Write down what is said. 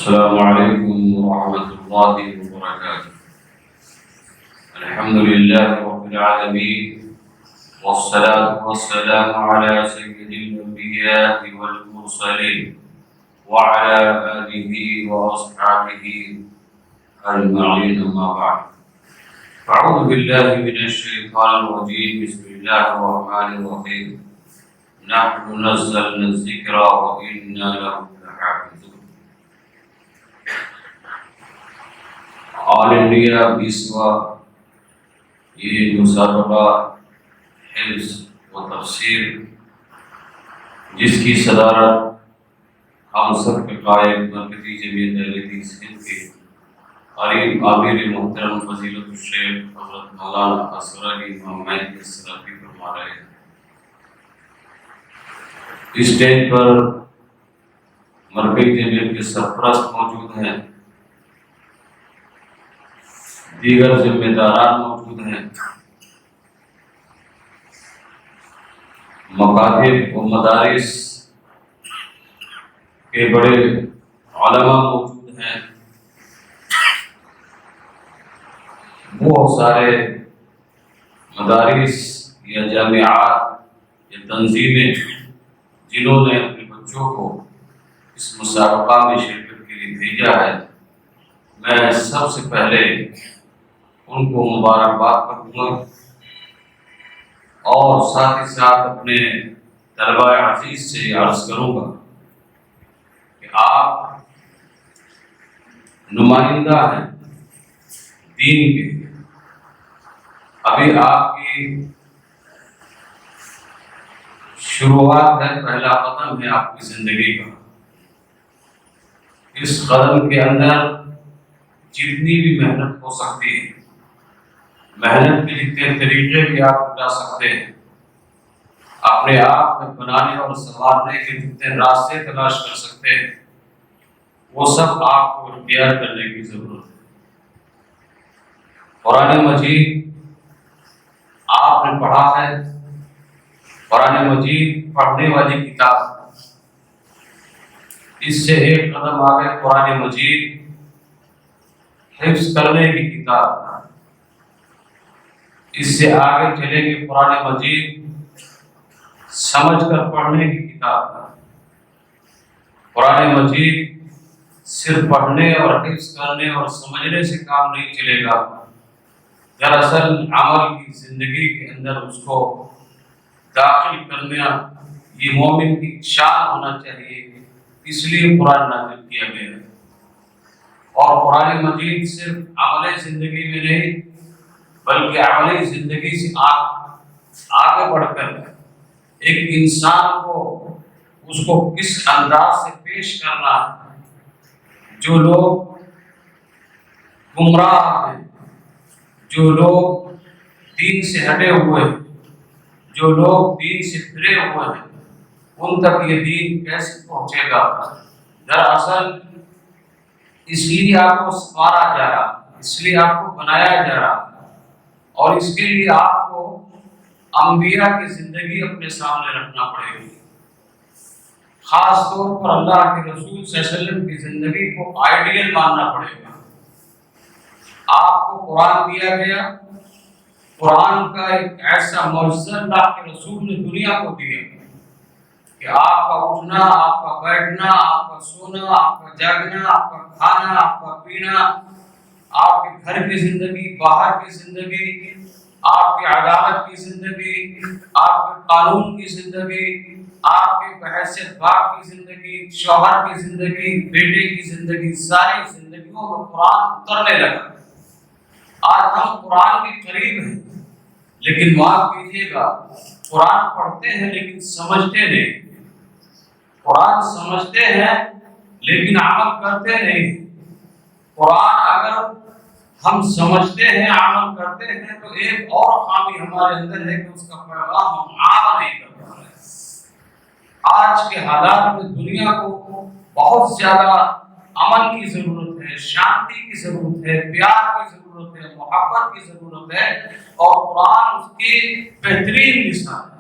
السلام عليكم ورحمة الله وبركاته. الحمد لله رب العالمين، والصلاة والسلام على سيد الأنبياء والمرسلين وعلى آله وأصحابه أجمعين، أما بعد. أعوذ بالله من الشيطان الرجيم. بسم الله الرحمن الرحيم. نحن نزلنا الذكر وإنا له لحافظون. آل انڈیا 20واں یہ مسابقہ حفظ و تفسیر، جس کی صدارت ہم سب کے قائد مرکزی جمعیت اہل حدیث ہند کے قریب عامر محترم فضیلت الشیخ حضرت مولانا اصغر علی محمد السلفی فرما رہے ہیں. اسٹیج پر مرکزی جمعیت کے سرپرست موجود ہیں، دیگر ذمہ داران موجود ہیں، مکاتب و مدارس کے بڑے علماء موجود ہیں، بہت سارے مدارس یا جامعات یا تنظیمیں جنہوں نے اپنے بچوں کو اس مسابقہ میں شرکت کے لیے بھیجا ہے. میں سب سے پہلے ان کو مبارکباد کروں گا اور ساتھ ہی ساتھ اپنے طلبہ عزیز سے عرض کروں گا کہ آپ نمائندہ ہیں دین کے. ابھی آپ کی شروعات ہے، پہلا قدم ہے آپ کی زندگی کا. اس قدم کے اندر جتنی بھی محنت ہو سکتی ہے، محنت کے جتنے طریقے بھی آپ اٹھا سکتے ہیں، اپنے آپ میں بنانے اور سنوارنے کے جتنے راستے تلاش کر سکتے ہیں، وہ سب آپ کو اختیار کرنے کی ضرورت ہے. قرآن مجید آپ نے پڑھا ہے، قرآن مجید پڑھنے والی کتاب. اس سے ایک قدم آگے قرآن مجید حفظ کرنے کی کتاب. اس سے آگے چلیں گے قرآن مجید سمجھ کر پڑھنے کی کتاب. قرآن مجید صرف پڑھنے اور حفظ کرنے اور سمجھنے سے کام نہیں چلے گا. دراصل عمل کی زندگی کے اندر اس کو داخل کرنا یہ مومن کی شان ہونا چاہیے. اس لیے قرآن نازل کیا گیا ہے. اور قرآن مجید صرف عملی زندگی میں نہیں بلکہ عملی زندگی سے آگے بڑھ کر ایک انسان کو اس کو کس انداز سے پیش کرنا ہے. جو لوگ گمراہ ہیں، جو لوگ دین سے ہٹے ہوئے ہیں، جو لوگ دین سے پھرے ہوئے ہیں، ان تک یہ دین کیسے پہنچے گا؟ دراصل اس لیے آپ کو سنوارا جا رہا، اس لیے آپ کو بنایا جا رہا، اور اس کے لیے آپ کو انبیاء کی زندگی اپنے سامنے رکھنا پڑے گی. خاص طور پر اللہ کے رسول صلی اللہ علیہ وسلم کی زندگی کو آئیڈیل ماننا پڑے گا. آپ کو قرآن دیا گیا، قرآن کا ایک ایسا معجزہ اللہ کے رسول نے دنیا کو دیا کہ آپ کا اٹھنا، آپ کا بیٹھنا، آپ کا سونا، آپ کا جاگنا، آپ کا کھانا، آپ کا پینا، آپ کے گھر کی زندگی، باہر کی زندگی، آپ کی عدالت کی زندگی، آپ کے قانون کی زندگی، آپ کے بحیثیت باپ کی زندگی، شوہر کی زندگی، بیٹے کی زندگی، ساری زندگیوں میں قرآن اترنے لگا. آج ہم قرآن کے قریب ہیں، لیکن معاف کیجیے گا قرآن پڑھتے ہیں لیکن سمجھتے نہیں. قرآن سمجھتے ہیں لیکن عمل کرتے نہیں. قرآن اگر ہم سمجھتے ہیں، عمل کرتے ہیں، تو ایک اور خامی ہمارے اندر ہے کہ اس کا پیغام ہم عام نہیں کر پا رہے. آج کے حالات میں دنیا کو بہت زیادہ امن کی ضرورت ہے، شانتی کی ضرورت ہے، پیار کی ضرورت ہے، محبت کی ضرورت ہے، اور قرآن اس کی بہترین مثال ہے.